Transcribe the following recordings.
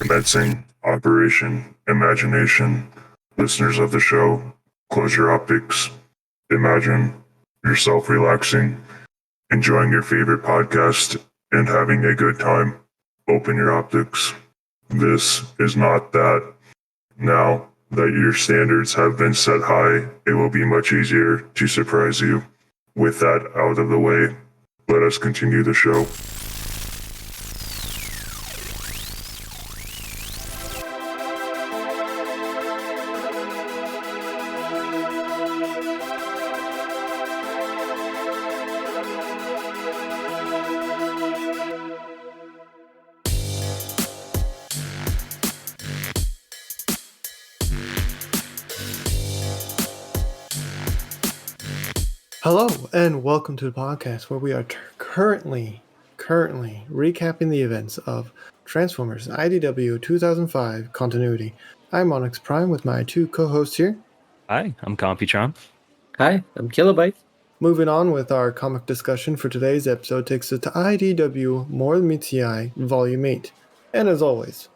Commencing Operation Imagination. Listeners of the show, close your optics. Imagine yourself relaxing, enjoying your favorite podcast, and having a good time. Open your optics. This is not that. Now that your standards have been set high, it will be much easier to surprise you. With that out of the way, let us continue the show. Hello and welcome to the podcast where we are currently recapping the events of Transformers IDW 2005 Continuity. I'm Onyx Prime with my two co-hosts here. Hi, I'm Computron. Hi, I'm Kilobyte. Moving on with our comic discussion for today's episode takes us to IDW More Than Meets the Eye Volume 8. And as always,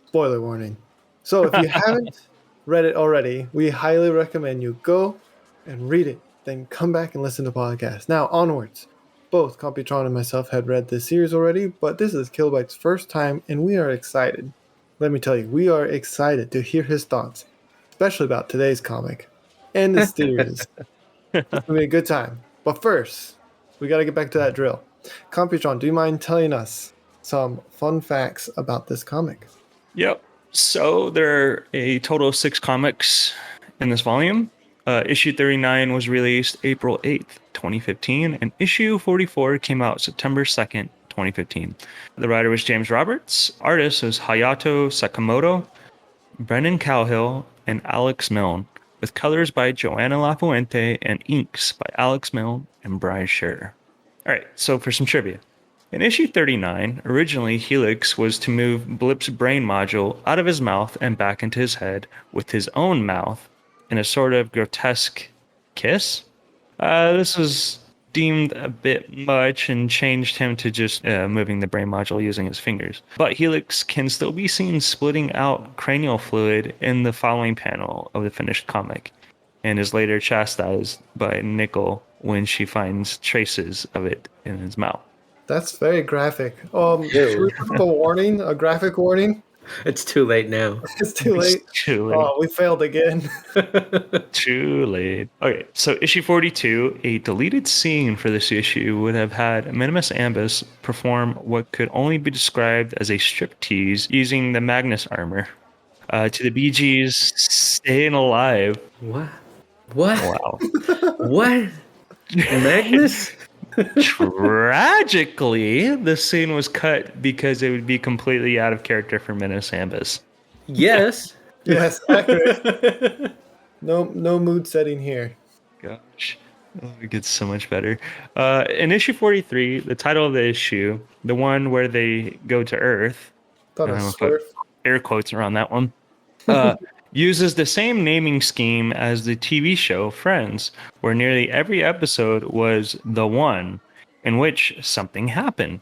spoiler warning. So if you haven't read it already, we highly recommend you go and read it, then come back and listen to the podcast. Now, onwards. Both Computron and myself had read this series already, but this is Kilobyte's first time, and we are excited. Let me tell you, we are excited to hear his thoughts, especially about today's comic and the series. It's going to be a good time. But first, we got to get back to that drill. Computron, do you mind telling us some fun facts about this comic? Yep. So there are a total of 6 comics in this volume. Issue 39 was released April 8th, 2015, and issue 44 came out September 2nd, 2015. The writer was James Roberts. Artist was Hayato Sakamoto, Brennan Cowhill, and Alex Milne, with colors by Joanna Lafuente and inks by Alex Milne and Brian Scherer. All right, so for some trivia. In issue 39, originally Helix was to move Blip's brain module out of his mouth and back into his head with his own mouth in a sort of grotesque kiss. This was deemed a bit much and changed him to just moving the brain module using his fingers. But Helix can still be seen splitting out cranial fluid in the following panel of the finished comic, and is later chastised by Nickel when she finds traces of it in his mouth. That's very graphic. Should we put up a warning, a graphic warning? It's too late now. It's too late. It's too late. Oh, we failed again. Too late. Okay, so issue 42, a deleted scene for this issue would have had Minimus Ambus perform what could only be described as a striptease using the Magnus armor to the Bee Gees' Staying Alive. What? What? Wow. What? Magnus? Tragically, the scene was cut because it would be completely out of character for Minimus Ambus. Yes. Yes, accurate. No mood setting here. Gosh, it gets so much better. In issue 43, the title of the issue, the one where they go to Earth, Thought I'm it gonna was put Swerve. air quotes around that one, uses the same naming scheme as the TV show Friends, where nearly every episode was the one in which something happened.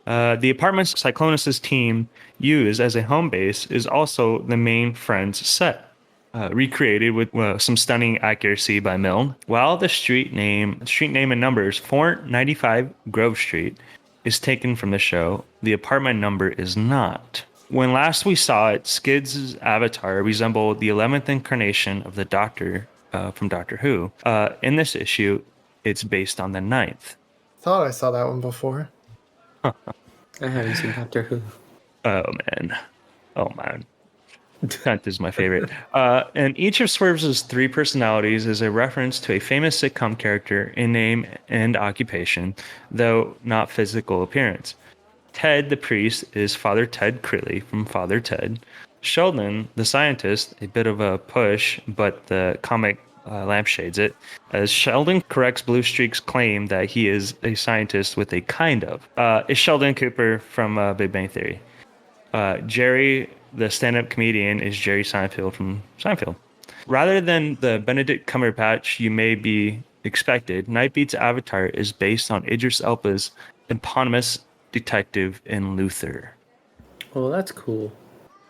The apartment Cyclonus' team used as a home base is also the main Friends set, recreated with some stunning accuracy by Milne. While the street name and numbers 495 Grove Street is taken from the show, the apartment number is not. When last we saw it, Skid's avatar resembled the 11th incarnation of the Doctor from Doctor Who. In this issue, it's based on the 9th. Thought I saw that one before. I haven't seen Doctor Who. Oh, man. 10th is my favorite. And each of Swerve's 3 personalities is a reference to a famous sitcom character in name and occupation, though not physical appearance. Ted, the priest, is Father Ted Crilly from Father Ted. Sheldon, the scientist, a bit of a push, but the comic lampshades it, as Sheldon corrects Blue Streak's claim that he is a scientist with a kind of. Is Sheldon Cooper from Big Bang Theory. Jerry, the stand-up comedian, is Jerry Seinfeld from Seinfeld. Rather than the Benedict Cumberbatch you may be expected, Nightbeat's avatar is based on Idris Elba's eponymous detective in Luther. Well, that's cool.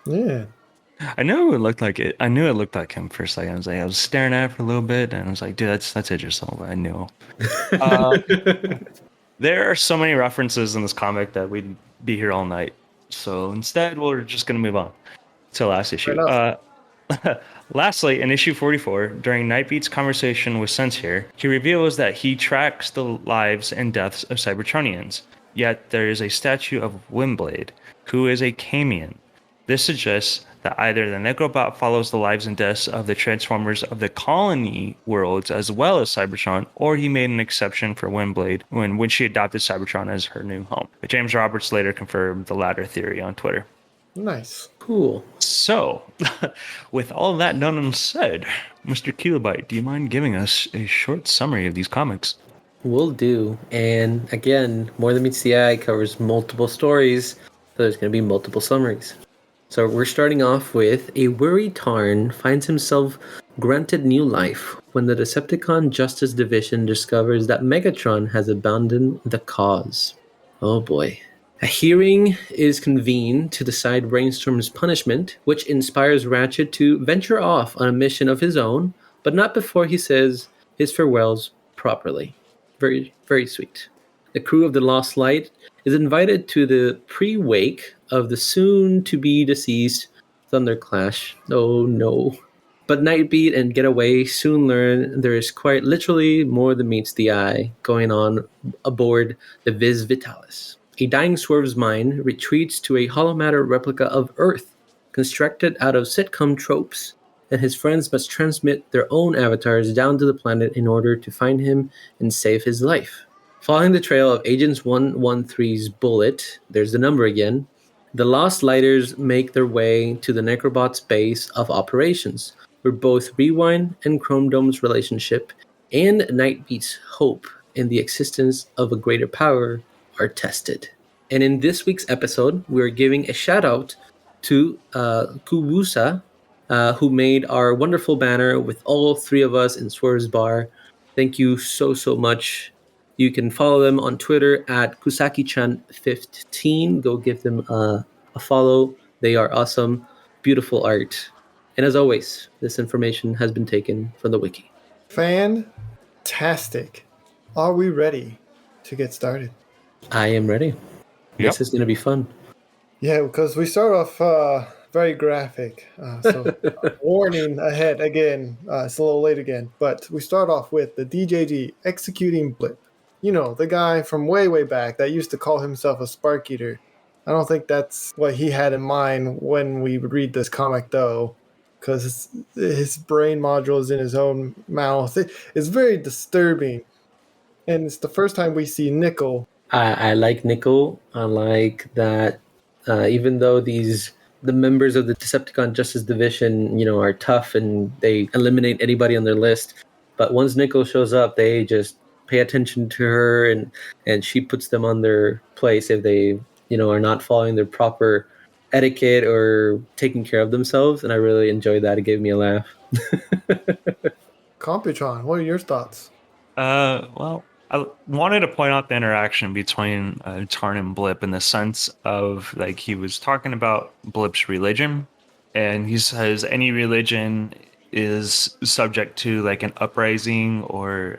Yeah. I knew it looked like it. I knew it looked like him for a second. I was staring at it for a little bit, and I was like, dude, that's Idris Elba. I knew. There are so many references in this comic that we'd be here all night. So instead, we're just gonna move on to the last issue. enough. Lastly, in issue 44, during Nightbeat's conversation with Sensier, he reveals that he tracks the lives and deaths of Cybertronians. Yet there is a statue of Windblade, who is a Camion. This suggests that either the Necrobot follows the lives and deaths of the Transformers of the colony worlds as well as Cybertron, or he made an exception for Windblade when she adopted Cybertron as her new home. But James Roberts later confirmed the latter theory on Twitter. Nice. Cool. So, with all that done and said, Mr. Kilobyte, do you mind giving us a short summary of these comics? Will do. And again, More Than Meets the Eye covers multiple stories, so there's going to be multiple summaries. So we're starting off with a worried Tarn finds himself granted new life when the Decepticon Justice Division discovers that Megatron has abandoned the cause. Oh boy. A hearing is convened to decide Brainstorm's punishment, which inspires Ratchet to venture off on a mission of his own, but not before he says his farewells properly. Very, very sweet. The crew of the Lost Light is invited to the pre-wake of the soon-to-be deceased Thunderclash. Oh no. But Nightbeat and Getaway soon learn there is quite literally more than meets the eye going on aboard the Vis Vitalis. A dying Swerve's mind retreats to a hollow matter replica of Earth, constructed out of sitcom tropes, and his friends must transmit their own avatars down to the planet in order to find him and save his life. Following the trail of Agents 113's bullet, there's the number again, the Lost Lighters make their way to the Necrobot's base of operations, where both Rewind and Chrome Dome's relationship and Nightbeat's hope in the existence of a greater power are tested. And in this week's episode, we're giving a shout out to Kubusa, who made our wonderful banner with all three of us in Swerve's Bar. Thank you so much. You can follow them on Twitter at Kusaki-chan15. Go give them a follow. They are awesome, beautiful art. And as always, this information has been taken from the wiki. Fantastic. Are we ready to get started? I am ready. Yep. This is going to be fun. Yeah, because we start off very graphic. So warning ahead again. It's a little late again. But we start off with the DJG executing Blip. You know, the guy from way back that used to call himself a Spark Eater. I don't think that's what he had in mind when we read this comic, though, because his brain module is in his own mouth. It's very disturbing. And it's the first time we see Nickel. I like Nickel. I like that even though the members of the Decepticon Justice Division, are tough and they eliminate anybody on their list, but once Nickel shows up, they just pay attention to her and she puts them on their place if they, are not following their proper etiquette or taking care of themselves. And I really enjoyed that. It gave me a laugh. Computron, what are your thoughts? Well, I wanted to point out the interaction between Tarn and Blip in the sense of, like, he was talking about Blip's religion, and he says any religion is subject to, like, an uprising or,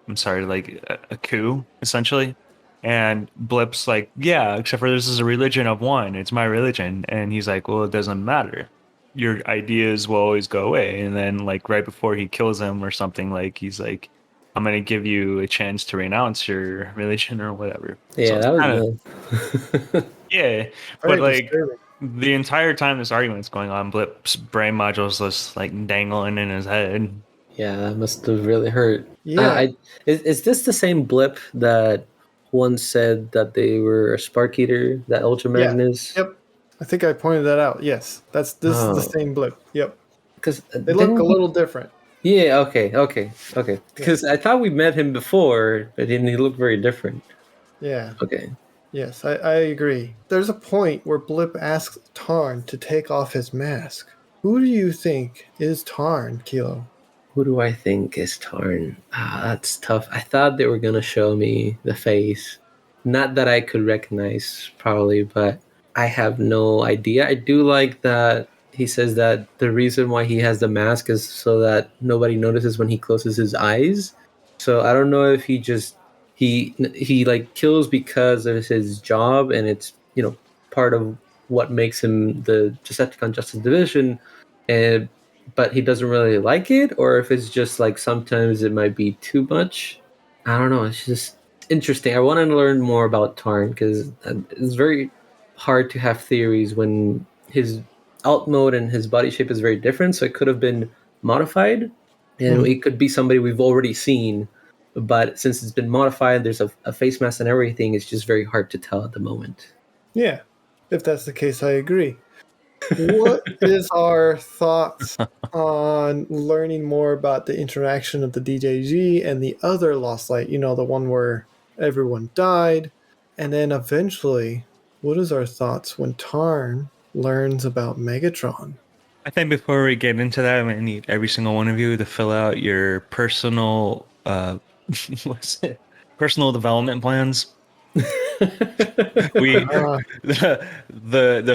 a coup, essentially. And Blip's like, yeah, except for this is a religion of one. It's my religion. And he's like, well, it doesn't matter. Your ideas will always go away. And then, like, right before he kills him or something, like, he's like, I'm going to give you a chance to renounce your religion or whatever. Yeah, so that was nice. Yeah, Very but, like, disturbing. the entire time this argument's going on, Blip's brain module's just, like, dangling in his head. Yeah, that must have really hurt. Yeah. Is this the same Blip that once said that they were a Spark Eater, that Ultra Magnus? Yep. I think I pointed that out. Yes. This is the same Blip. Yep. Because they look a little different. Yeah, okay. Because I thought we met him before, but he looked very different. Yeah. Okay. Yes, I agree. There's a point where Blip asks Tarn to take off his mask. Who do you think is Tarn, Kilo? Who do I think is Tarn? That's tough. I thought they were going to show me the face. Not that I could recognize, probably, but I have no idea. I do like that he says that the reason why he has the mask is so that nobody notices when he closes his eyes. So I don't know if he like kills because of his job and it's part of what makes him the Decepticon Justice Division, and but he doesn't really like it, or if it's just like sometimes it might be too much. I don't know. It's just interesting. I want to learn more about Tarn because it's very hard to have theories when his alt mode and his body shape is very different. So it could have been modified, and it could be somebody we've already seen. But since it's been modified, there's a face mask and everything. It's just very hard to tell at the moment. Yeah, if that's the case, I agree. What is our thoughts on learning more about the interaction of the DJG and the other Lost Light? You know, the one where everyone died. And then eventually, what is our thoughts when Tarn learns about Megatron? I think before we get into that, I'm going to need every single one of you to fill out your personal, what's it? Personal development plans. The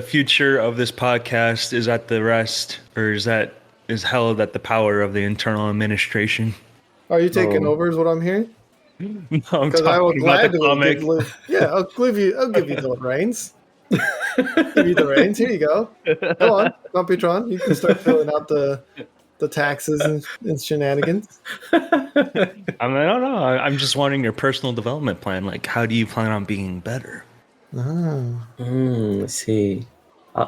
future of this podcast is at the rest, or is held at the power of the internal administration. Are you taking over? Is what I'm hearing? No, I'm Because I will talking about the gladly comic. I'll give you the reins. Give you the reins. Here you go. Go on, Computron. You can start filling out the taxes and shenanigans. I don't know. I'm just wanting your personal development plan. Like, how do you plan on being better? Oh. Let's see.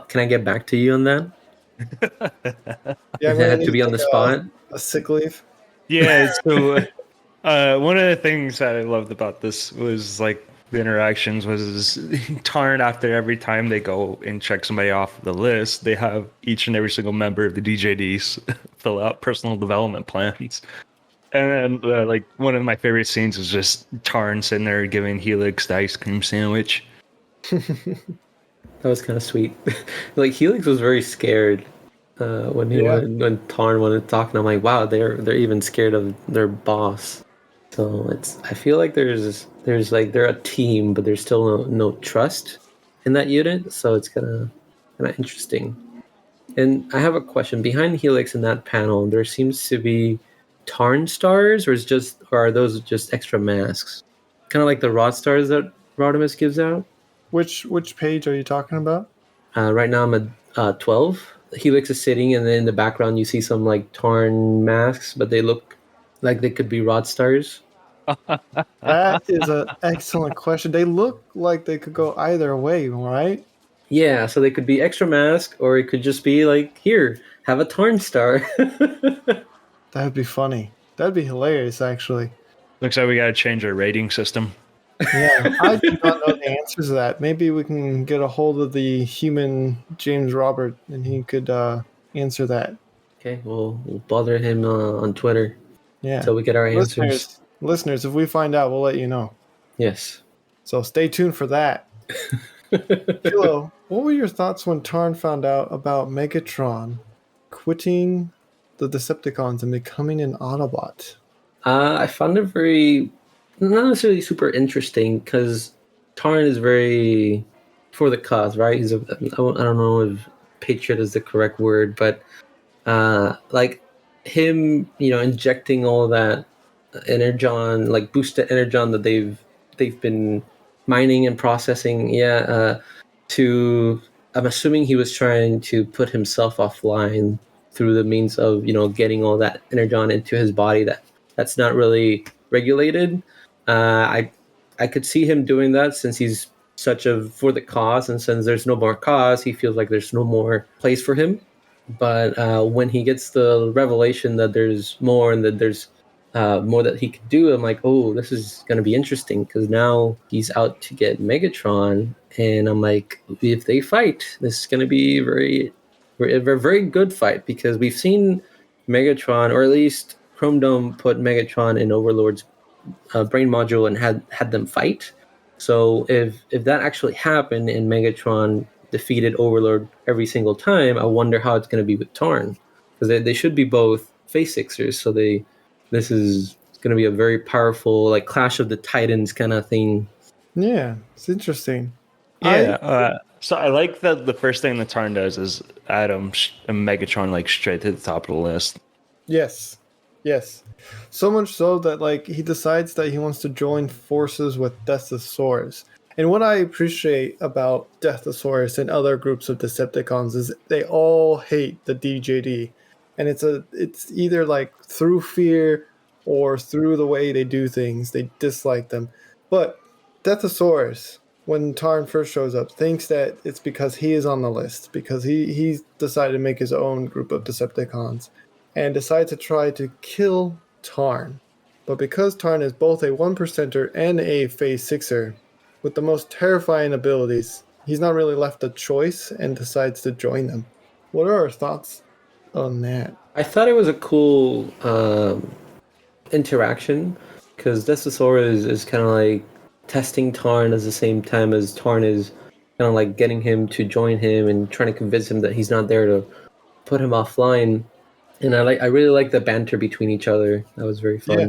Can I get back to you on that? Yeah, Does it have to be on the spot? A sick leave. Yeah. So, one of the things that I loved about this was like the interactions was Tarn. After every time they go and check somebody off the list, they have each and every single member of the DJDs fill out personal development plans. And then, like, one of my favorite scenes is just Tarn sitting there giving Helix the ice cream sandwich. That was kind of sweet. Like Helix was very scared when Tarn wanted to talk, and I'm like, wow, they're even scared of their boss. So I feel like there's like they're a team, but there's still no trust in that unit. So it's kind of interesting. And I have a question. Behind Helix in that panel, there seems to be Tarn stars, or are those just extra masks? Kind of like the Rod stars that Rodimus gives out. Which page are you talking about? Right now I'm at 12. Helix is sitting, and then in the background you see some like Tarn masks, but they look like they could be Rod stars. That is an excellent question. They look like they could go either way, right? Yeah, so they could be extra mask, or it could just be like, here, have a Tarn star. That'd be funny. That'd be hilarious, actually. Looks like we got to change our rating system. Yeah, I do not know the answers to that. Maybe we can get a hold of the human James Robert, and he could answer that. Okay, we'll bother him on Twitter Yeah. until we get our answers. Listeners, if we find out, we'll let you know. Yes. So stay tuned for that. Philo, what were your thoughts when Tarn found out about Megatron quitting the Decepticons and becoming an Autobot? I found it not necessarily super interesting because Tarn is very for the cause, right? I don't know if patriot is the correct word, but like him, injecting all that energon, like boosted energon that they've been mining and processing. I'm assuming he was trying to put himself offline through the means of getting all that energon into his body that's not really regulated. I could see him doing that since he's such a for the cause, and since there's no more cause, he feels like there's no more place for him. But when he gets the revelation that there's more and that there's more that he could do, I'm like, oh, this is going to be interesting because now he's out to get Megatron, and I'm like, if they fight, this is going to be a very good fight because we've seen Megatron, or at least Chrome Dome put Megatron in Overlord's brain module and had them fight. So if that actually happened and Megatron defeated Overlord every single time, I wonder how it's going to be with Tarn, because they should be both Phase Sixers. So this is going to be a very powerful like Clash of the Titans kind of thing. Yeah, it's interesting. Yeah. So I like that the first thing the Tarn does is add a Megatron like straight to the top of the list. Yes. Yes. So much so that like he decides that he wants to join forces with Deathosaurus. And what I appreciate about Deathosaurus and other groups of Decepticons is they all hate the DJD. And it's either like through fear or through the way they do things, they dislike them. But Deathosaurus, when Tarn first shows up, thinks that it's because he is on the list, because he's decided to make his own group of Decepticons and decide to try to kill Tarn. But because Tarn is both a 1%er and a Phase 6er, with the most terrifying abilities, he's not really left a choice and decides to join them. What are our thoughts on that? I thought it was a cool interaction because Destosaurus is kind of like testing Tarn at the same time as Tarn is kind of like getting him to join him and trying to convince him that he's not there to put him offline. And I really like the banter between each other. That was very fun. Yeah.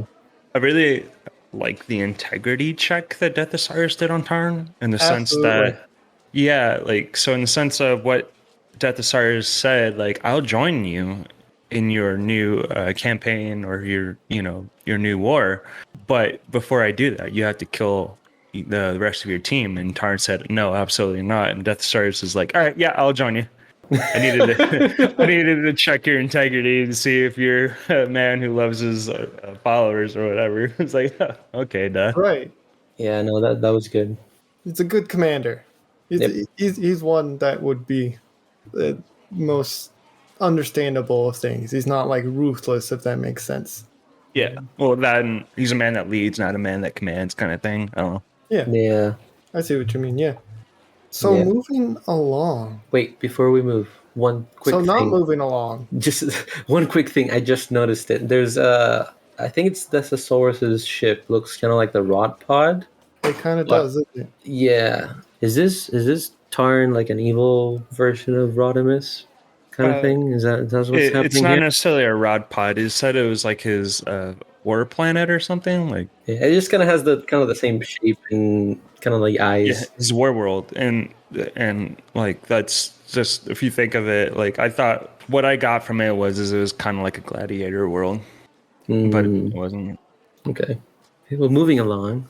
I really like the integrity check that Deathosaurus did on Tarn in the sense Absolutely. that, yeah, like, so in the sense of what Deathosaurus said, like, I'll join you in your new campaign or your new war, but before I do that, you have to kill the rest of your team. And Tarn said, no, absolutely not. And Deathosaurus is like, all right, yeah, I'll join you. I needed to check your integrity to see if you're a man who loves his followers or whatever. It's like, okay, duh. Right. Yeah, no, that was good. He's a good commander. He's one that would be the most understandable of things. He's not like ruthless, if that makes sense. Yeah. Well, then he's a man that leads, not a man that commands, kind of thing. I don't know. Yeah, Yeah. I see what you mean. Yeah. So Yeah. moving along. Wait, before we move, one quick So not thing. moving along. Just one quick thing. I just noticed it. There's I think it's Destosaurus's ship. Looks kind of like the Rod Pod. It kind of What? does, doesn't it? Yeah. Is this Tarn like an evil version of Rodimus kind of thing? Is that what's happening It's not here? necessarily a rod pod. It said it was like his war planet or something. Like, Yeah, it just kind of has the same shape and kind of like eyes. yeah, his war world, and like that's just, if you think of it, like, I thought what I got from it was it was kind of like a gladiator world, but it wasn't. Okay. Well, moving along.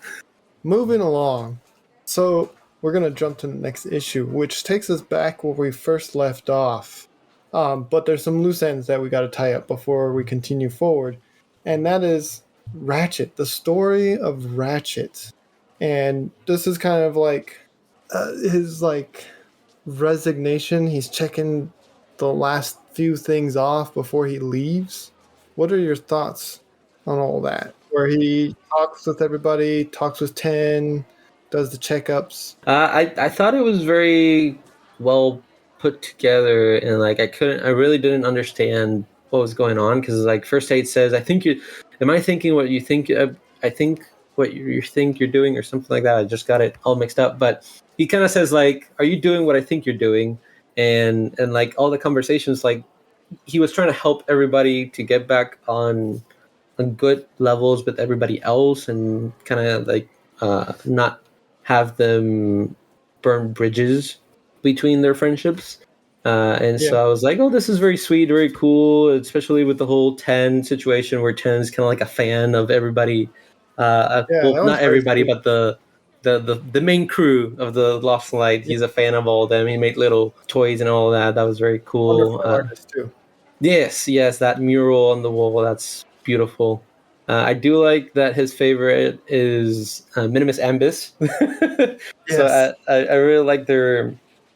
Moving along. So we're going to jump to the next issue, which takes us back where we first left off. But there's some loose ends that we got to tie up before we continue forward. And that is Ratchet, the story of Ratchet. And this is kind of like his like resignation. He's checking the last few things off before he leaves. What are your thoughts on all that? Where he talks with everybody, talks with 10, does the checkups. I thought it was very well put together, and like I really didn't understand what was going on because like first aid says, am I thinking what you think? I think what you think you're doing or something like that. I just got it all mixed up, but he kind of says like, are you doing what I think you're doing? And like all the conversations, like he was trying to help everybody to get back on good levels with everybody else and kind of like not have them burn bridges between their friendships. And so I was like, oh, this is very sweet, very cool, especially with the whole 10 situation where 10 is kind of like a fan of everybody. Well, not everybody, but the main crew of the Lost Light. He's a fan of all of them. He made little toys and all that. That was very cool. Wonderful artist too. Yes, that mural on the wall, that's beautiful. I do like that his favorite is Minimus Ambus. So I really like their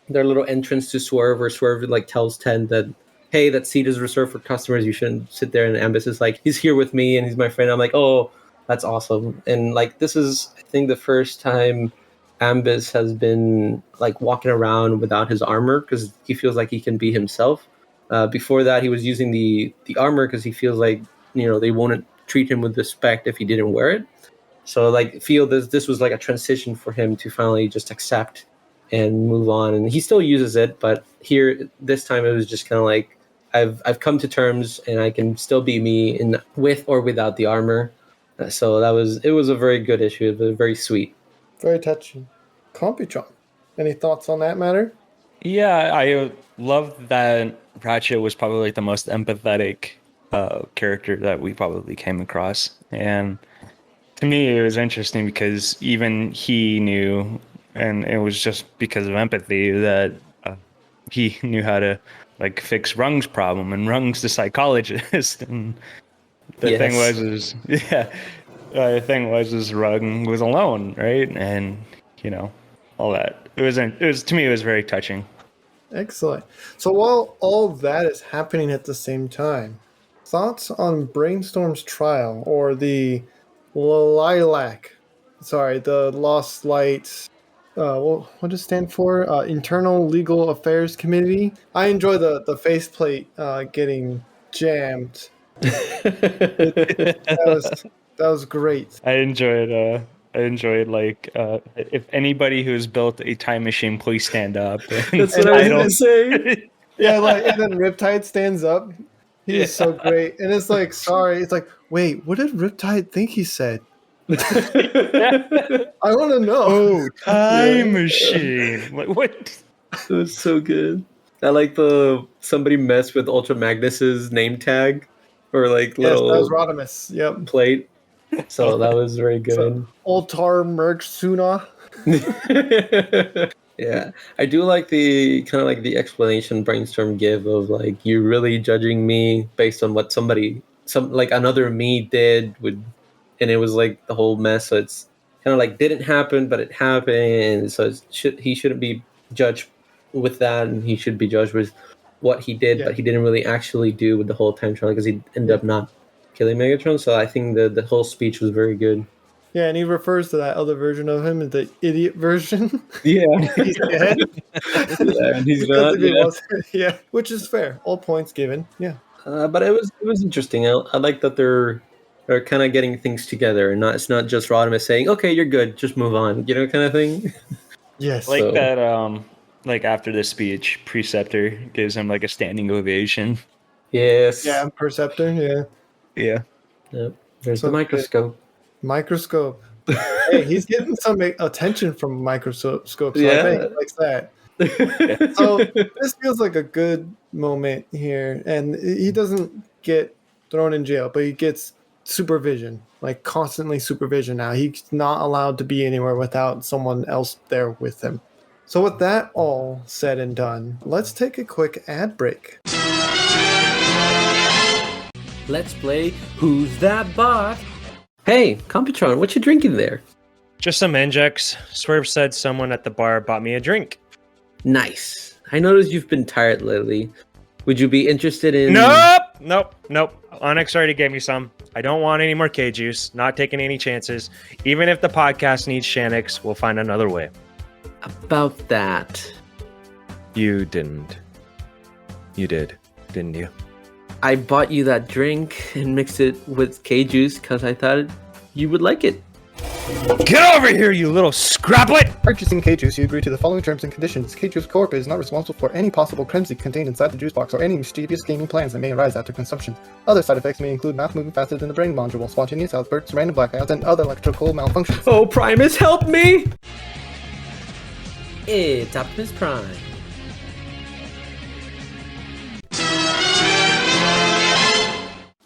little entrance to Swerve, where Swerve like tells 10 that, hey, that seat is reserved for customers. You shouldn't sit there. And Ambus is like, he's here with me and he's my friend. I'm like, oh, that's awesome. And like, this is, I think, the first time Ambus has been like walking around without his armor because he feels like he can be himself. Before that, he was using the armor because he feels like, they won't treat him with respect if he didn't wear it. So like, feel this was like a transition for him to finally just accept and move on. And he still uses it, but here this time it was just kind of like, I've come to terms and I can still be me with or without the armor. So it was a very good issue. It was very sweet. Very touching. Computron. Any thoughts on that matter? Yeah, I love that Ratchet was probably like the most empathetic character that we probably came across. And to me, it was interesting because even he knew, and it was just because of empathy that he knew how to like fix Rung's problem, and Rung's the psychologist. And the thing Yes. was, is yeah, the thing was, is Rung was alone, right? And you know, all that. It was to me, it was very touching. Excellent. So while all that is happening at the same time, thoughts on Brainstorm's trial or the Lilac? Sorry, the Lost Light. What does it stand for? Internal Legal Affairs Committee. I enjoy the faceplate getting jammed. That was great. I enjoyed like if anybody who's built a time machine, please stand up. That's what I was gonna say. Yeah, like and then Riptide stands up. He is so Yeah. great, and it's like sorry. It's like wait, what did Riptide think he said? I want to know. Oh, time machine! Like what? It was so good. I like somebody messed with Ultra Magnus's name tag or like Yes, that was little Rodimus. Yep. plate. So that was very So, good. Altar Merch Suna. Yeah, I do like the kind of like the explanation Brainstorm give of like you really judging me based on what some like another me did would, and it was like the whole mess. So it's kind of like didn't happen, but it happened. So he shouldn't be judged with that, and he should be judged with what he did, Yeah. but he didn't really actually do with the whole time trial because he ended up not killing Megatron. So I think the whole speech was very good. Yeah, and he refers to that other version of him as the idiot version. Yeah, He's dead. yeah, and he's Because not. if he Yeah. wasn't, yeah, which is fair. All points given. Yeah. But it was interesting. I like that they're kind of getting things together, and it's not just Rodimus saying, "Okay, you're good, just move on," kind of thing. Yes. Like So- that. Like after the speech, Preceptor gives him like a standing ovation. Yes. Yeah, Perceptor. Yeah. Yeah. Yep. There's So the microscope. Microscope. Hey, he's getting some attention from microscope, so I Yeah. bet he likes that. So this feels like a good moment here, and he doesn't get thrown in jail, but he gets supervision, like constantly supervision now. He's not allowed to be anywhere without someone else there with him. So with that all said and done, let's take a quick ad break. Let's play Who's That Bot? Hey, Computron, what you drinking there? Just some injects. Swerve said someone at the bar bought me a drink. Nice. I noticed you've been tired lately. Would you be interested in... Nope. Onyx already gave me some. I don't want any more K juice. Not taking any chances. Even if the podcast needs Shanix, we'll find another way. About that. You didn't. You did, didn't you? I bought you that drink and mixed it with K-Juice because I thought you would like it. Get over here, you little scraplet! Purchasing K-Juice, you agree to the following terms and conditions. K-Juice Corp is not responsible for any possible crimson contained inside the juice box or any mischievous gaming plans that may arise after consumption. Other side effects may include mouth moving faster than the brain module, spontaneous outbursts, random blackouts, and other electrical malfunctions. Oh, Primus, help me! It's Optimus Prime.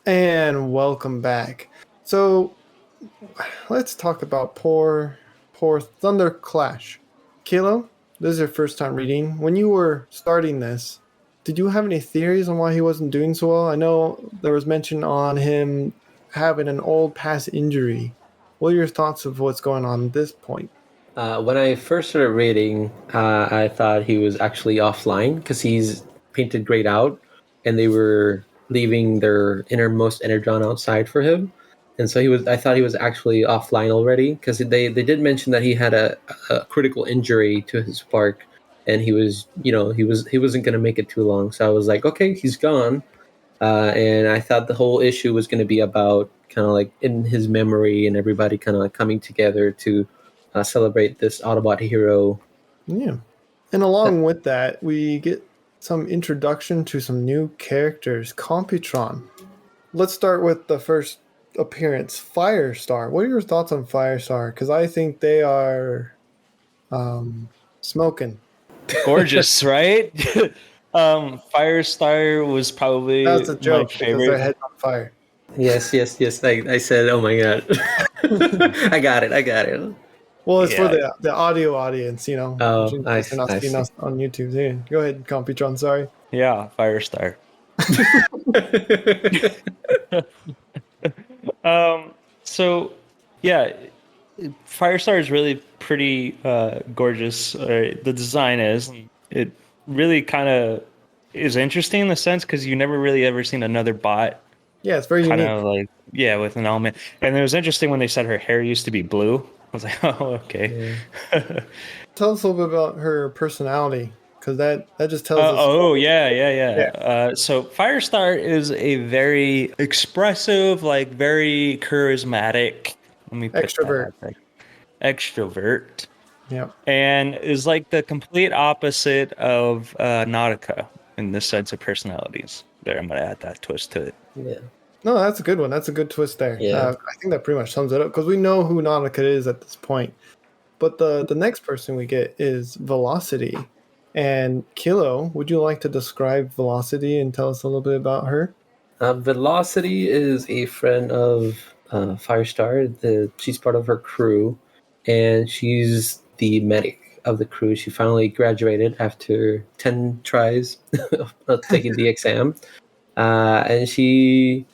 And welcome back. So, let's talk about poor Thunder Clash. Kilo, this is your first time reading. When you were starting this, did you have any theories on why he wasn't doing so well? I know there was mention on him having an old past injury. What are your thoughts of what's going on at this point? When I first started reading, I thought he was actually offline because he's painted grayed out, and they were leaving their innermost energon outside for him, and so I thought he was actually offline already because they did mention that he had a critical injury to his spark, and he wasn't going to make it too long. So I was like, okay, he's gone, and I thought the whole issue was going to be about kind of like in his memory and everybody kind of like coming together to celebrate this Autobot hero. Yeah. And along with that, we get some introduction to some new characters. Computron. Let's start with the first appearance, Firestar. What are your thoughts on Firestar? Because I think they are smoking. Gorgeous, right? Firestar was probably That's a my joke because their favorite. head's on fire. Yes. I said, oh my god. I got it. Well, it's for Yeah. the audio audience, you know. Oh, In I case you're not I seeing see. us on YouTube. So, yeah, go ahead, Computron. Sorry. Yeah, Firestar. So yeah, Firestar is really pretty gorgeous. The design is. It really kind of is interesting in the sense because you never really ever seen another bot Yeah, it's very kind unique. of like with an element. And it was interesting when they said her hair used to be blue. I was like, oh, okay. Yeah. Tell us a little bit about her personality, because that just tells us. Oh yeah. Yeah. So Firestar is a very expressive, like very charismatic. Let me put Extrovert. that out there. Extrovert, Yeah. and is like the complete opposite of Nautica in the sense of personalities. There, I'm gonna add that twist to it. Yeah. No, that's a good one. That's a good twist there. Yeah. I think that pretty much sums it up because we know who Nautica is at this point. But the next person we get is Velocity. And Kilo, would you like to describe Velocity and tell us a little bit about her? Velocity is a friend of Firestar. She's part of her crew, and she's the medic of the crew. She finally graduated after 10 tries of taking the exam, and she's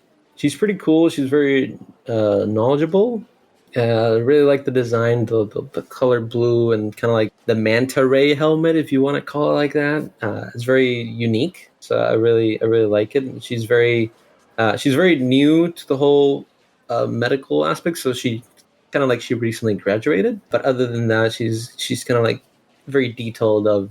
pretty cool. She's very knowledgeable. Really like the design, the color blue, and kind of like the manta ray helmet, if you want to call it like that. It's very unique, so I really like it. And she's very new to the whole medical aspect, so she kind of like she recently graduated. But other than that, she's kind of like very detailed of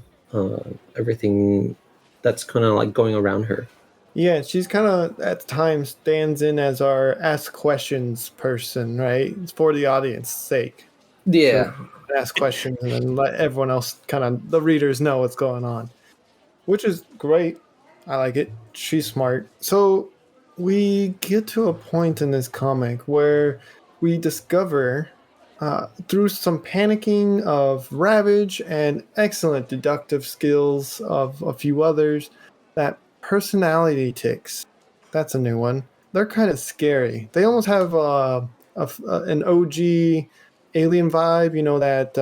everything that's kind of like going around her. Yeah, she's kind of at times stands in as our ask questions person, right? It's for the audience's sake. Yeah, Ask questions and then let everyone else kind of the readers know what's going on, which is great. I like it. She's smart. So we get to a point in this comic where we discover, through some panicking of Ravage and excellent deductive skills of a few others, that personality tics, that's a new one. They're kind of scary. They almost have an OG Alien vibe, you know, that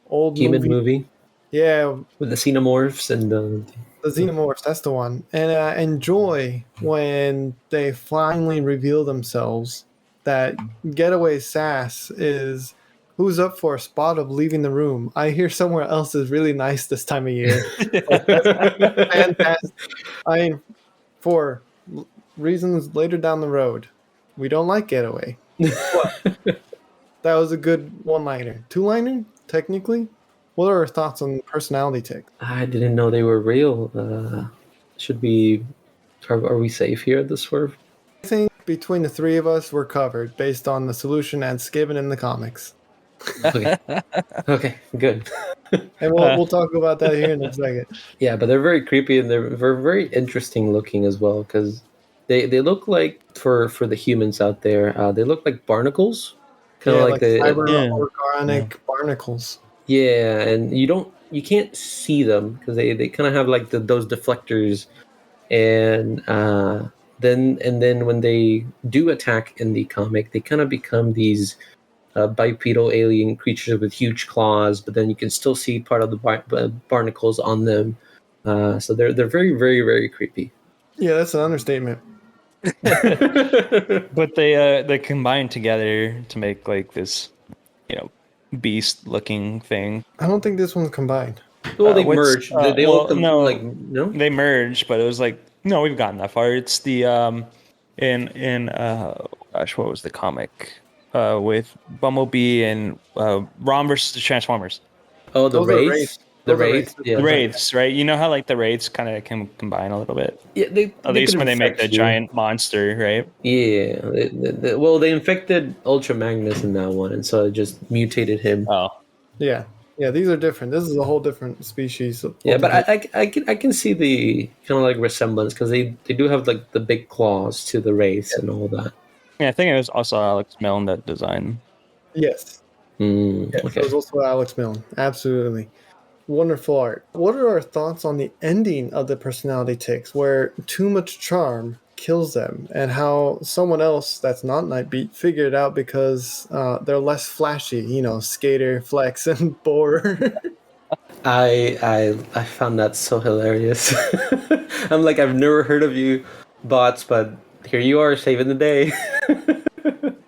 old human movie Yeah, with the xenomorphs and the Xenomorphs, that's the one. And enjoy when they finally reveal themselves that Getaway Sass is who's up for a spot of leaving the room. I hear somewhere else is really nice this time of year. That's fantastic. I mean, for reasons later down the road, we don't like Getaway. But that was a good one-liner. Two-liner, technically? What are our thoughts on personality tics? I didn't know they were real. Should we? Are we safe here at the Swerve? I think between the three of us, we're covered based on the solution as given in the comics. Okay. Okay. Good. And we'll talk about that here in a second. Yeah, but they're very creepy and they're very interesting looking as well because they look like for the humans out there, they look like barnacles, kind of like the fiber Yeah. organic barnacles. yeah, and you can't see them because they kind of have like those deflectors, and then when they do attack in the comic, they kind of become these bipedal alien creatures with huge claws, but then you can still see part of the barnacles on them. So they're very creepy. Yeah, that's an understatement. But they combine together to make like this, beast looking thing. I don't think this one's combined. Well, they What's- merged. They all come no, like no. they merged, but it was like no, we've gotten that far. It's the in gosh, what was the comic with Bumblebee and Rom versus the Transformers? Oh, the Those are wraiths. wraiths. The Those are wraiths. wraiths. Yeah. The Wraiths, right? You know how like the Wraiths kind of can combine a little bit. Yeah, At least could when they make infect the you. giant monster, right? Yeah. Well, they infected Ultra Magnus in that one, and so it just mutated him. Oh, Yeah. Yeah, these are different. This is a whole different species. Yeah, but I can see the kind of like resemblance because they do have like the big claws to the wraiths and all that. yeah. I think it was also Alex Milne that designed. Yes. Yes, Okay. it was also Alex Milne. Absolutely. wonderful art. What are our thoughts on the ending of the personality ticks, where too much charm kills them, and how someone else that's not Nightbeat figured it out because they're less flashy, Skater, Flex, and Boar. I found that so hilarious. I'm like, I've never heard of you bots, but here you are saving the day.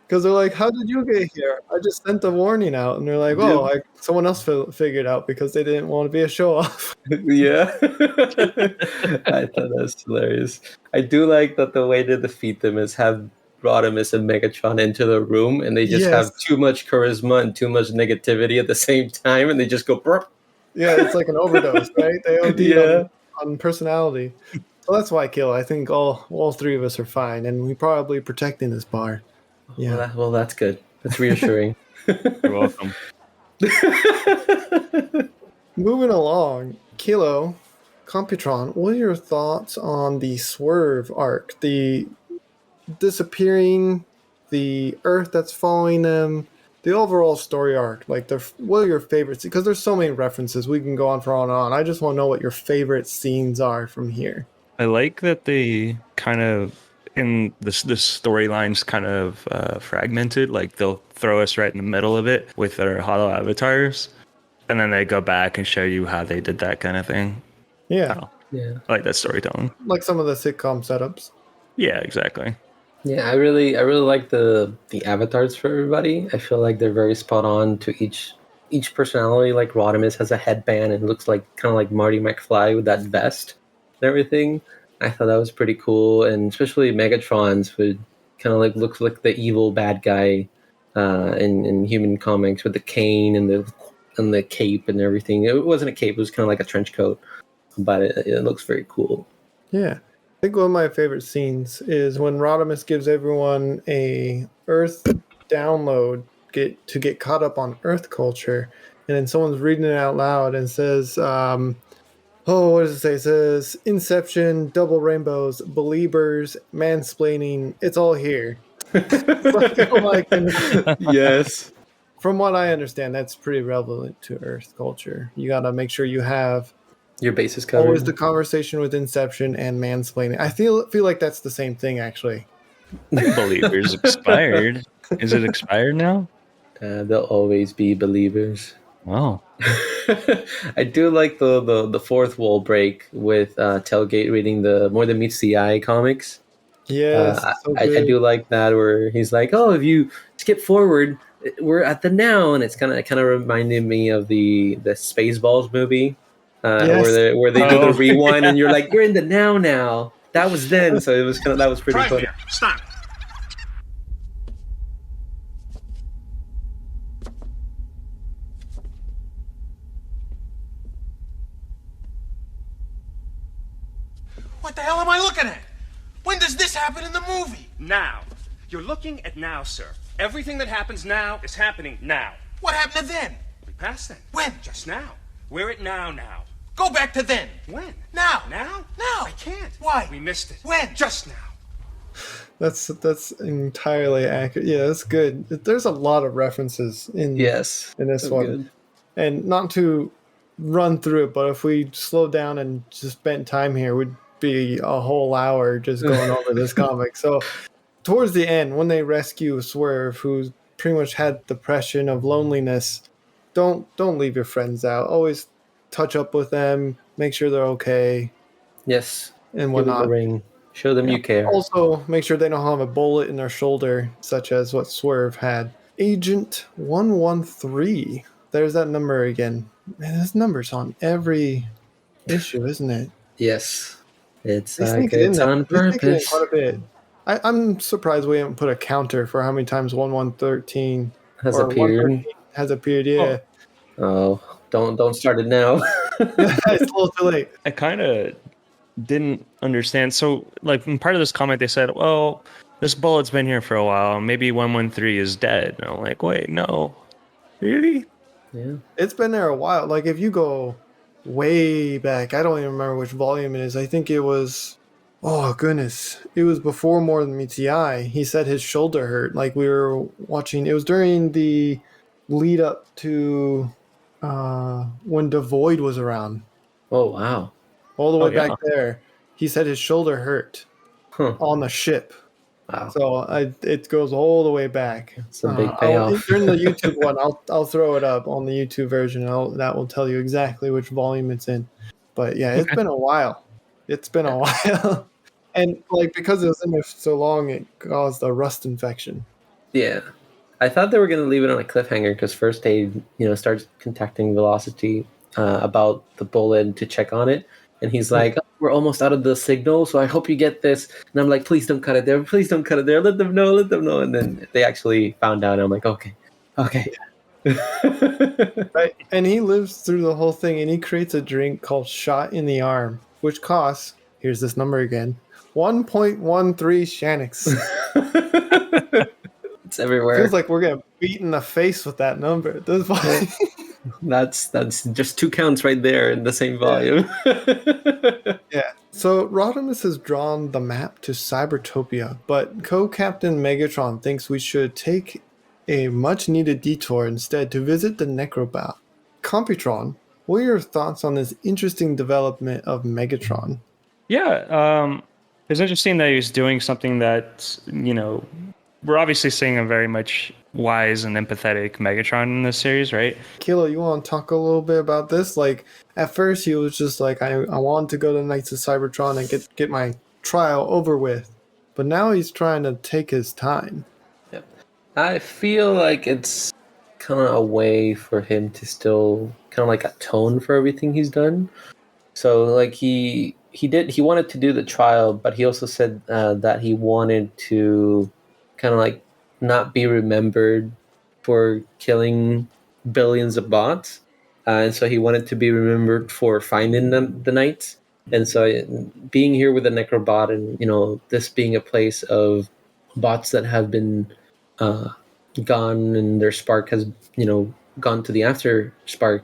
Because they're like, how did you get here? I just sent the warning out. And they're like, oh, someone else figured out because they didn't want to be a show-off. Yeah. I thought that was hilarious. I do like that the way to defeat them is have Rodimus and Megatron into the room and they just have too much charisma and too much negativity at the same time and they just go burp. Yeah, it's like an overdose, right? They OD on personality. So that's why I kill. I think all three of us are fine, and we're probably protecting this bar. Yeah. Well, that's good. That's reassuring. You're welcome. Moving along, Kilo, Computron, what are your thoughts on the Swerve arc? The disappearing, the Earth that's following them, the overall story arc. Like, what are your favorites? Because there's so many references. We can go on for on and on. I just want to know what your favorite scenes are from here. I like that they kind of, in this storyline's kind of fragmented. Like, they'll throw us right in the middle of it with their hollow avatars, and then they go back and show you how they did that kind of thing. Yeah. Yeah. I like that storytelling. Like some of the sitcom setups. Yeah, exactly. Yeah, I really like the avatars for everybody. I feel like they're very spot on to each personality. Like Rodimus has a headband and looks like kind of like Marty McFly with that vest and everything. I thought that was pretty cool, and especially Megatron's would kind of like looks like the evil bad guy in human comics with the cane and the cape and everything. It wasn't a cape; it was kind of like a trench coat, but it looks very cool. Yeah. I think one of my favorite scenes is when Rodimus gives everyone a Earth download to get caught up on Earth culture, and then someone's reading it out loud and says, what does it say? It says, Inception, double rainbows, believers, mansplaining, it's all here. Oh my goodness. Yes. From what I understand, that's pretty relevant to Earth culture. You gotta make sure you have your bases covered. Always the conversation with Inception and mansplaining. I feel like that's the same thing, actually. Believers expired. Is it expired now? They'll always be believers. Wow. I do like the fourth wall break with Tailgate reading the More Than Meets the Eye comics. Yes, I do like that where he's like, oh, if you skip forward, we're at the now, and it's kind of reminded me of the Spaceballs movie. Where they do the rewind and you're like, you're in the now. That was then, so it was that was pretty funny. Stop. What the hell am I looking at? When does this happen in the movie? Now. You're looking at now, sir. Everything that happens now is happening now. What happened to then? We passed then. When? Just now. We're at now. Go back to then. When? Now. Now? Now. I can't. Why? We missed it. When? Just now. That's entirely accurate. Yeah, that's good. There's a lot of references in this one. Good. And not to run through it, but if we slow down and just spent time here, would be a whole hour just going over this comic. So towards the end, when they rescue Swerve, who's pretty much had depression of loneliness, don't leave your friends out. Always touch up with them, make sure they're okay. Yes. And whatnot. Ring. Show them you care. Also, make sure they don't have a bullet in their shoulder, such as what Swerve had. Agent 113. There's that number again. Man, this number's on every issue, isn't it? Yes. It's it's on purpose. Quite a bit. I'm surprised we haven't put a counter for how many times 1113 has appeared. Has appeared, yeah. Oh, don't start it now. It's a little too late. I kind of didn't understand. So, like, in part of this comment, they said, well, this bullet's been here for a while. Maybe 113 is dead. And I'm like, wait, no. Really? Yeah. It's been there a while. Like, if you go way back, I don't even remember which volume it is. I think it was, oh, goodness. It was before More Than Meets the Eye. He said his shoulder hurt. Like, we were watching, it was during the lead up to when the Void was around, Oh wow. all the Oh, way yeah. back there. He said his shoulder hurt Huh. on the ship. Wow. So it goes all the way back. It's a big payoff. During the YouTube one, I'll throw it up on the YouTube version. That will tell you exactly which volume it's in. But yeah, it's Okay. been a while. It's been a while, and like because it was in there so long, it caused a rust infection. Yeah. I thought they were going to leave it on a cliffhanger because first they, start contacting Velocity about the bullet to check on it. And he's like, "Oh, we're almost out of the signal, so I hope you get this." And I'm like, "Please don't cut it there. Please don't cut it there. Let them know. Let them know." And then they actually found out. And I'm like, okay. Right, and he lives through the whole thing, and he creates a drink called Shot in the Arm, which costs, here's this number again, 1.13 Shannix. It's everywhere. Feels like we're getting beat in the face with that number at this point. That's just 2 counts right there in the same volume. Yeah. So Rodimus has drawn the map to Cybertopia, but co-captain Megatron thinks we should take a much-needed detour instead to visit the Necroworld. Computron, what are your thoughts on this interesting development of Megatron? Yeah, it's interesting that he's doing something that, we're obviously seeing a very much wise and empathetic Megatron in this series, right? Kilo, you want to talk a little bit about this? Like, at first he was just like, I want to go to Knights of Cybertron and get my trial over with. But now he's trying to take his time. Yep. I feel like it's kind of a way for him to still kind of like atone for everything he's done. So like he wanted to do the trial, but he also said that he wanted to kind of like not be remembered for killing billions of bots, and so he wanted to be remembered for finding the knights. And so being here with the Necrobot, and this being a place of bots that have been gone and their spark has gone to the after spark,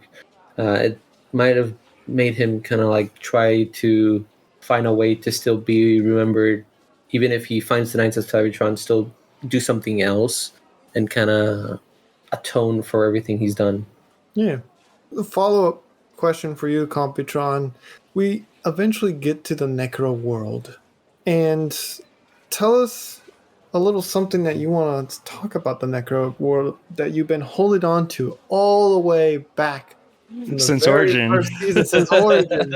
it might have made him kind of like try to find a way to still be remembered, even if he finds the Knights of Cybertron, still do something else and kind of atone for everything he's done. Yeah. A follow-up question for you, Computron. We eventually get to the Necro World. And tell us a little something that you want to talk about the Necro World that you've been holding on to all the way back in the Since very Origin. first season, since Origins.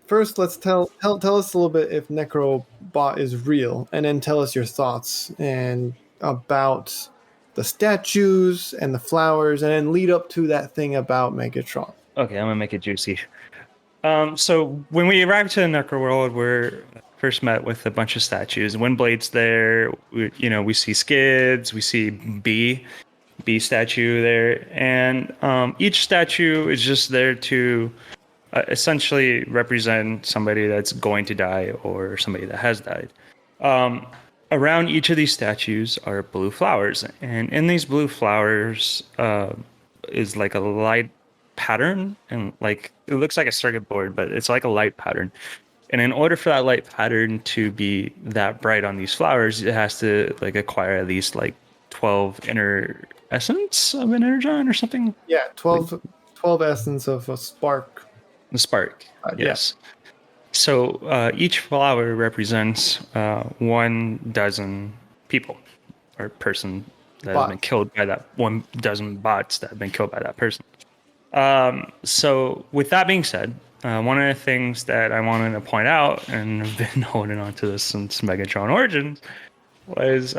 First, let's tell us a little bit if Necrobot is real, and then tell us your thoughts and about the statues and the flowers, and then lead up to that thing about Megatron. Okay, I'm gonna make it juicy. So when we arrived to the Necroworld, we're first met with a bunch of statues. Windblade's there. We see Skids. We see B statue there, and each statue is just there to essentially represent somebody that's going to die or somebody that has died. Around each of these statues are blue flowers, and in these blue flowers is like a light pattern, and like it looks like a circuit board, but it's like a light pattern. And in order for that light pattern to be that bright on these flowers, it has to like acquire at least like 12 inner essence of an energon or something. Yeah, 12 essence of a spark. The spark. Yeah. Yes. So each flower represents 12 people or person that have been killed by that 12 bots that have been killed by that person. So with that being said, one of the things that I wanted to point out, and I've been holding on to this since Megatron Origins, was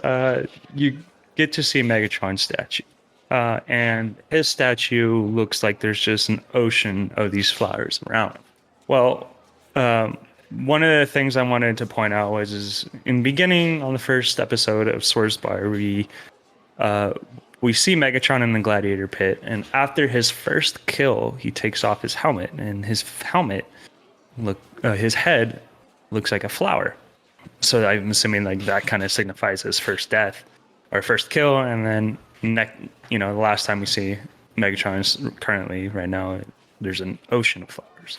you get to see Megatron's statue. And his statue looks like there's just an ocean of these flowers around him. Well, one of the things I wanted to point out is in the beginning on the first episode of Swerve's Bar, we see Megatron in the gladiator pit, and after his first kill, he takes off his helmet, and his helmet his head looks like a flower. So I'm assuming like that kind of signifies his first death or first kill, and then the last time we see Megatron is currently right now there's an ocean of flowers.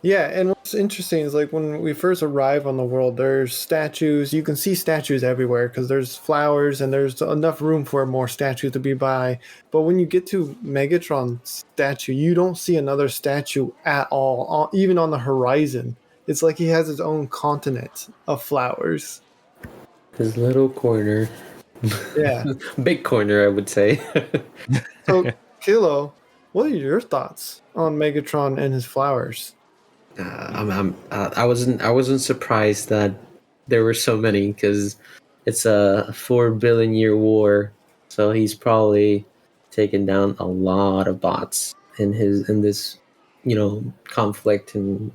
Yeah, and what's interesting is like when we first arrive on the world, there's statues. You can see statues everywhere because there's flowers and there's enough room for more statues to be by. But when you get to Megatron's statue, you don't see another statue at all, even on the horizon. It's like he has his own continent of flowers. His little corner, Yeah. big corner, I would say. So, Kilo, what are your thoughts on Megatron and his flowers? I wasn't surprised that there were so many because it's a 4 billion year war, so he's probably taken down a lot of bots in this conflict, and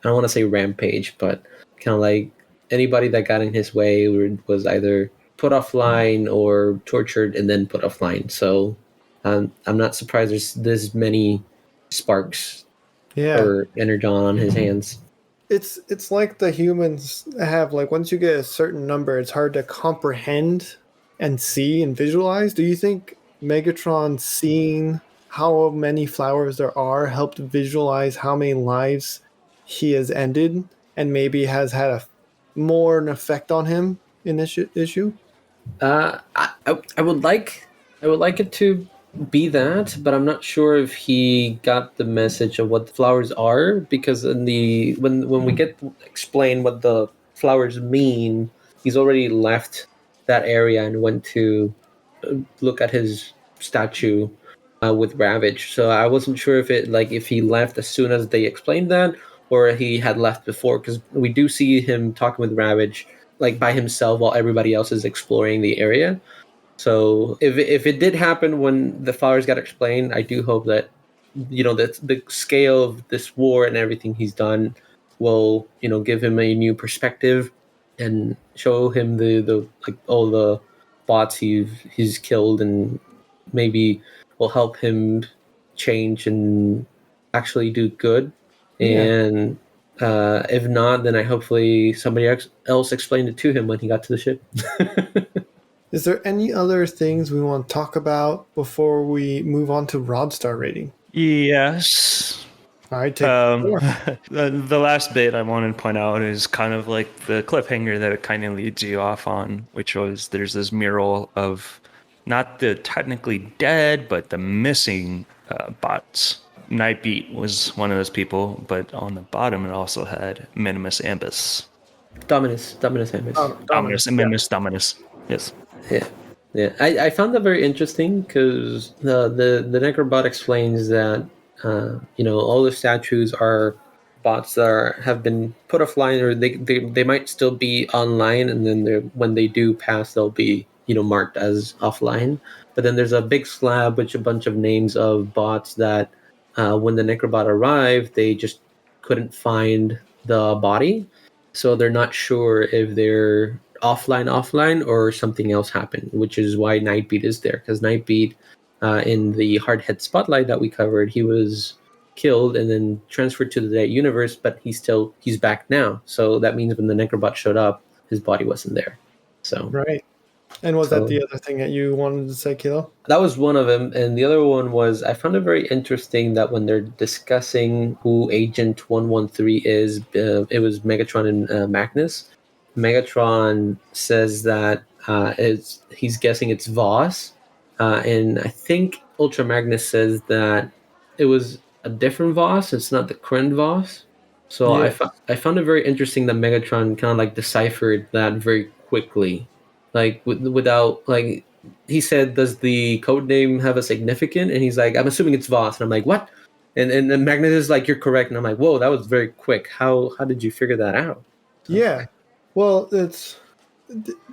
I don't want to say rampage, but kind of like anybody that got in his way was either put offline or tortured and then put offline. So I'm not surprised there's this many sparks Yeah. or energon on his hands. It's like the humans have, like, once you get a certain number, it's hard to comprehend and see and visualize. Do you think Megatron seeing how many flowers there are helped visualize how many lives he has ended and maybe has had more an effect on him in this issue? I would like it to be that, but I'm not sure if he got the message of what the flowers are, because in the when we get to explain what the flowers mean, he's already left that area and went to look at his statue with Ravage. So I wasn't sure if he left as soon as they explained that, or he had left before, because we do see him talking with Ravage like by himself while everybody else is exploring the area. So if it did happen when the flowers got explained, I do hope that the scale of this war and everything he's done will give him a new perspective and show him the like all the bots he's killed, and maybe will help him change and actually do good. Yeah. And if not, then I hopefully somebody else explained it to him when he got to the ship. Is there any other things we want to talk about before we move on to Rodstar rating? Yes. All right, take the floor. The last bit I wanted to point out is kind of like the cliffhanger that it kind of leads you off on, which was there's this mural of not the technically dead, but the missing bots. Nightbeat was one of those people, but on the bottom it also had Minimus Ambus. Dominus Ambus. Dominus and Minimus Dominus. Yes. Yeah. I found that very interesting because the Necrobot explains that all the statues are bots that have been put offline, or they might still be online, and then when they do pass, they'll be marked as offline. But then there's a big slab with a bunch of names of bots that when the Necrobot arrived, they just couldn't find the body, so they're not sure if they're offline or something else happened, which is why Nightbeat is there, because Nightbeat in the Hardhead Spotlight that we covered, he was killed and then transferred to the universe, but he's back now, so that means when the Necrobot showed up, his body wasn't there. So Right. And was that the other thing that you wanted to say, Kilo? that was one of them, and the other one was I found it very interesting that when they're discussing who Agent 113 is, it was Megatron and Magnus. Megatron says that he's guessing it's Voss, and I think Ultra Magnus says that it was a different Voss. It's not the current Voss. So Yeah. I found it very interesting that Megatron kind of like deciphered that very quickly, like without like he said, "Does the code name have a significant?" And he's like, "I'm assuming it's Voss," and I'm like, "What?" And then Magnus is like, "You're correct," and I'm like, "Whoa, that was very quick. How did you figure that out?" Yeah. Well,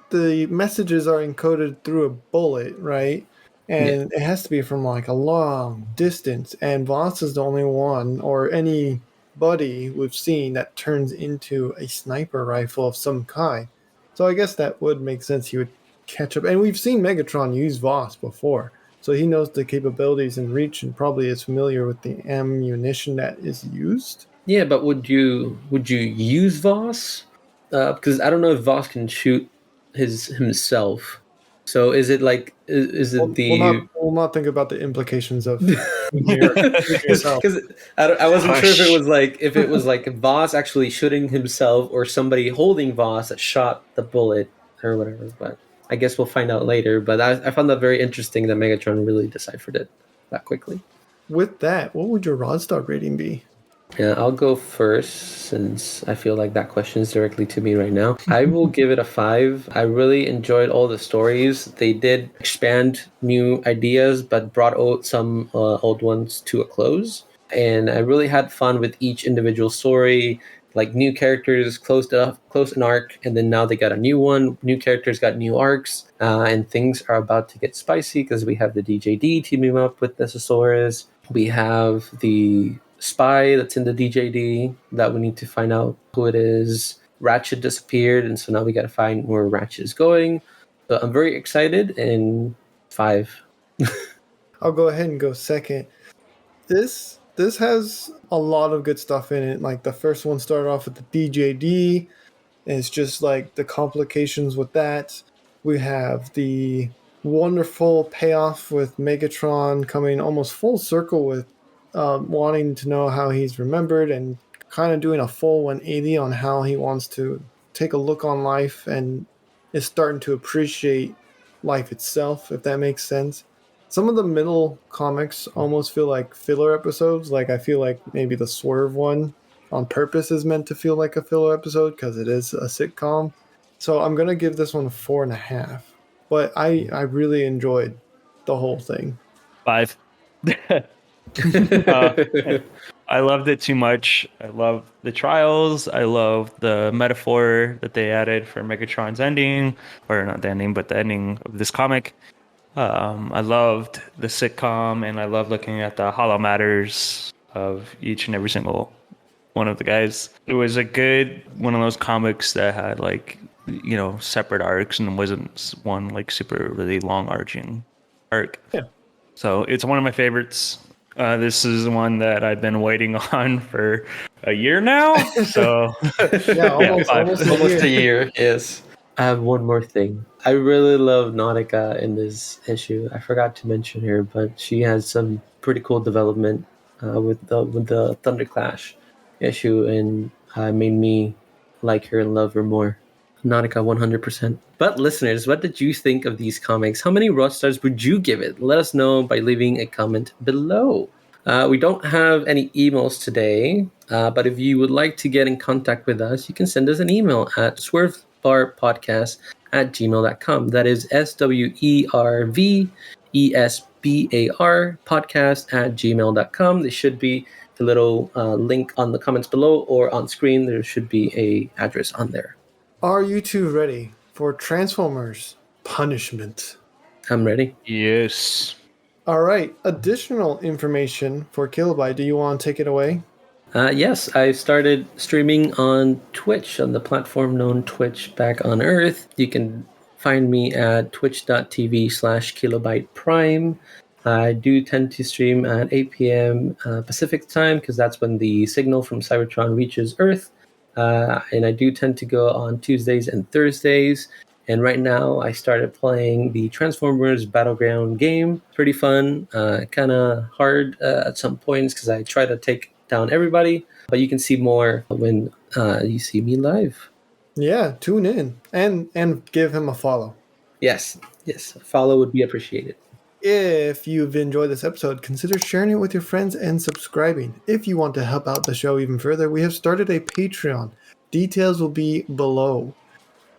the messages are encoded through a bullet, right? And it has to be from like a long distance. And Voss is the only one, or anybody we've seen, that turns into a sniper rifle of some kind. So I guess that would make sense. He would catch up. And we've seen Megatron use Voss before. So he knows the capabilities and reach, and probably is familiar with the ammunition that is used. Yeah, but would you use Voss? Because I don't know if Voss can shoot himself. So is it like is it We'll not think about the implications of yourself. Because I wasn't sure if it was like Voss actually shooting himself or somebody holding Voss that shot the bullet or whatever. But I guess we'll find out later. But I found that very interesting that Megatron really deciphered it that quickly. With that, what would your Rodstar rating be? Yeah, I'll go first since I feel like that question is directly to me right now. I will give it a 5. I really enjoyed all the stories. They did expand new ideas, but brought out some old ones to a close. And I really had fun with each individual story. Like new characters close an arc, and then now they got a new one. New characters got new arcs, and things are about to get spicy because we have the DJD teaming up with Necrosaurus. We have the spy that's in the DJD that we need to find out who it is. Ratchet disappeared, and so now we got to find where Ratchet is going. So I'm very excited. And 5. I'll go ahead and go second. This has a lot of good stuff in it. Like the first one started off with the DJD, and it's just like the complications with that. We have the wonderful payoff with Megatron coming almost full circle with wanting to know how he's remembered and kind of doing a full 180 on how he wants to take a look on life and is starting to appreciate life itself, if that makes sense. Some of the middle comics almost feel like filler episodes. Like I feel like maybe the Swerve one on purpose is meant to feel like a filler episode because it is a sitcom. So I'm going to give this one a 4.5. But I really enjoyed the whole thing. 5. I loved it too much. I love the trials. I love the metaphor that they added for Megatron's ending, or not the ending, but the ending of this comic. I loved the sitcom, and I love looking at the hollow matters of each and every single one of the guys. It was a good one of those comics that had like, you know, separate arcs and wasn't one like super really long arching arc. Yeah. So it's one of my favorites. This is one that I've been waiting on for a year now. So Yeah, almost a year. Yes. I have one more thing. I really love Nautica in this issue. I forgot to mention her, but she has some pretty cool development with the Thunderclash issue, and made me like her and love her more. Nautica 100%. But listeners, what did you think of these comics? How many Rockstars would you give it? Let us know by leaving a comment below. We don't have any emails today, but if you would like to get in contact with us, you can send us an email at swervebarpodcast@gmail.com. That is SWERVESBAR podcast@gmail.com. There should be the little link on the comments below, or on screen there should be a address on there. Are you two ready for Transformers Punishment? I'm ready. yes. All right. Additional information for Kilobyte. Do you want to take it away? Yes, I started streaming on Twitch, on the platform known Twitch back on Earth. You can find me at twitch.tv/Kilobyte Prime. I do tend to stream at 8 p.m. Pacific time because that's when the signal from Cybertron reaches Earth. And I do tend to go on Tuesdays and Thursdays. And right now I started playing the Transformers Battleground game. Pretty fun, kind of hard at some points because I try to take down everybody. But you can see more when you see me live. Yeah, tune in and give him a follow. Yes, a follow would be appreciated. If you've enjoyed this episode, consider sharing it with your friends and subscribing. If you want to help out the show even further, we have started a Patreon. Details will be below.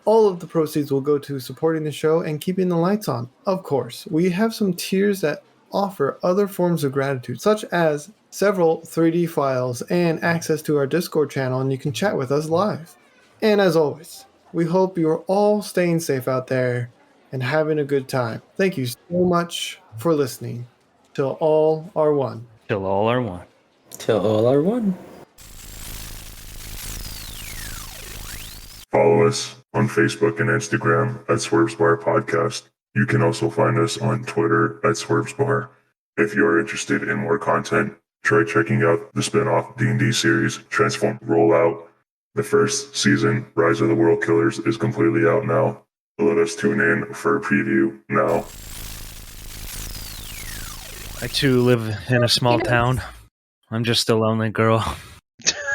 All of the proceeds will go to supporting the show and keeping the lights on. Of course, we have some tiers that offer other forms of gratitude, such as several 3D files and access to our Discord channel, and you can chat with us live. And as always, we hope you're all staying safe out there and having a good time. Thank you so much for listening. Till all are one. Till all are one. Till all are one. Follow us on Facebook and Instagram at Swerve's Bar Podcast. You can also find us on Twitter at Swerve's Bar. If you are interested in more content, try checking out the spin-off D&D series, Transform Rollout. The first season, Rise of the World Killers, is completely out now. Let us tune in for a preview now. I too live in a small You know- town. I'm just a lonely girl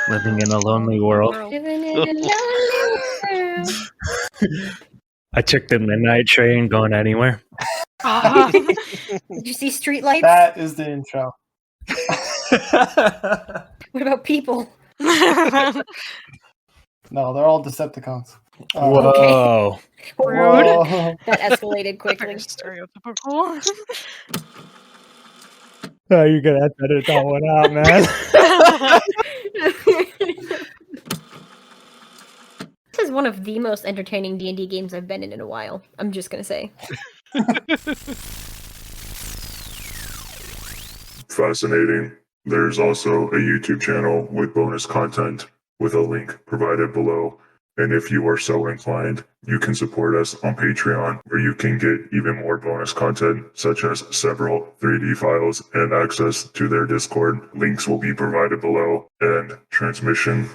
living in a lonely world. Living in a lonely world. I took the midnight train going anywhere. Did you see streetlights? That is the intro. What about people? No, they're all Decepticons. Whoa. Whoa. That escalated quickly. Very stereotypical. Oh, you're gonna have to edit that one out, man. This is one of the most entertaining D&D games I've been in a while. I'm just gonna say. Fascinating. There's also a YouTube channel with bonus content with a link provided below. And if you are so inclined, you can support us on Patreon, where you can get even more bonus content, such as several 3D files and access to their Discord. Links will be provided below. And transmission